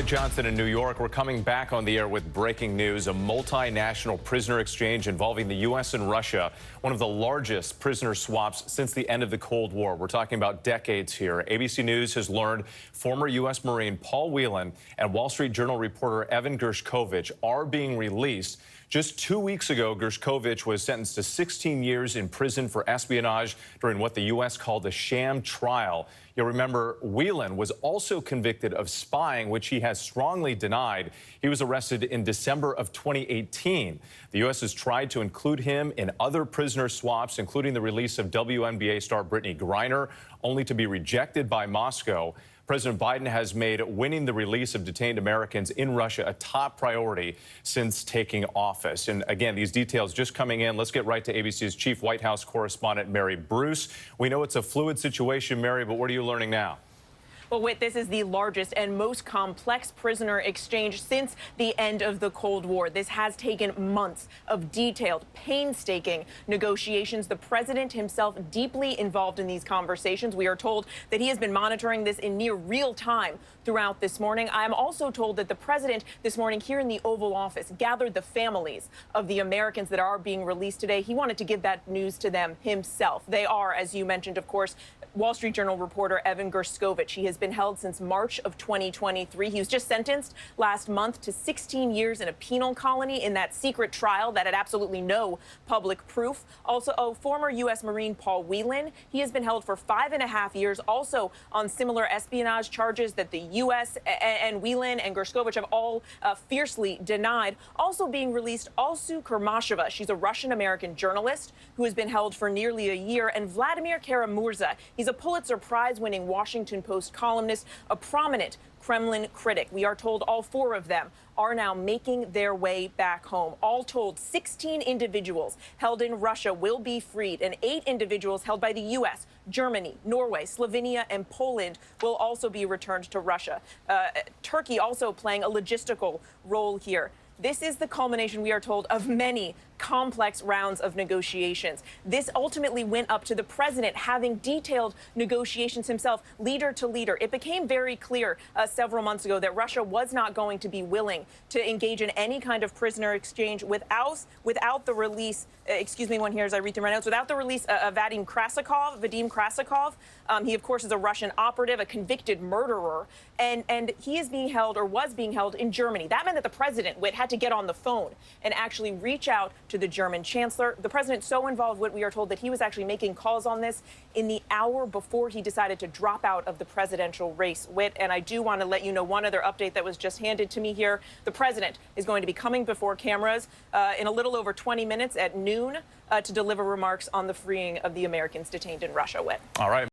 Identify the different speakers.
Speaker 1: Johnson in New York. We're coming back on the air with breaking news, a multinational prisoner exchange involving the U.S. and Russia, one of the largest prisoner swaps since the end of the Cold War. We're talking about decades here. ABC News has learned former U.S. Marine Paul Whelan and Wall Street Journal reporter Evan Gershkovich are being released. Just 2 weeks ago, Gershkovich was sentenced to 16 years in prison for espionage during what the U.S. called a sham trial. You'll remember Whelan was also convicted of spying, which he has strongly denied. He was arrested in December of 2018. The U.S. has tried to include him in other prisoner swaps, including the release of WNBA star Brittany Griner, only to be rejected by Moscow. President Biden has made winning the release of detained Americans in Russia a top priority since taking office. And again, these details just coming in. Let's get right to ABC's chief White House correspondent, Mary Bruce. We know it's a fluid situation, Mary, but what are you learning now?
Speaker 2: Well, Whit, this is the largest and most complex prisoner exchange since the end of the Cold War. This has taken months of detailed, painstaking negotiations. The president himself deeply involved in these conversations. We are told that he has been monitoring this in near real time throughout this morning. I am also told that the president this morning here in the Oval Office gathered the families of the Americans that are being released today. He wanted to give that news to them himself. They are, as you mentioned, of course, Wall Street Journal reporter Evan Gershkovich. He has been held since March of 2023. He was just sentenced last month to 16 years in a penal colony in that secret trial that had absolutely no public proof. Also, former U.S. Marine Paul Whelan. He has been held for 5.5 years, also on similar espionage charges that the U.S. and Whelan and Gershkovich have all fiercely denied. Also being released, Alsu Kurmasheva. She's a Russian-American journalist who has been held for nearly a year, and Vladimir Karamurza. He's a Pulitzer Prize-winning Washington Post columnist, a prominent Kremlin critic. We are told all four of them are now making their way back home. All told, 16 individuals held in Russia will be freed, and 8 individuals held by the U.S., Germany, Norway, Slovenia, and Poland will also be returned to Russia. Turkey also playing a logistical role here. This is the culmination, we are told, of many complex rounds of negotiations. This ultimately went up to the president having detailed negotiations himself, leader to leader. It became very clear several months ago that Russia was not going to be willing to engage in any kind of prisoner exchange without the release, excuse me one here as I read through my notes, without the release of Vadim Krasikov. He, of course, is a Russian operative, a convicted murderer, and he is being held, or was being held, in Germany. That meant that the president had to get on the phone and actually reach out to the German chancellor. The president's so involved, we are told, that he was actually making calls on this in the hour before he decided to drop out of the presidential race. And I do want to let you know one other update that was just handed to me here. The president is going to be coming before cameras in a little over 20 minutes at noon to deliver remarks on the freeing of the Americans detained in Russia.
Speaker 1: All right.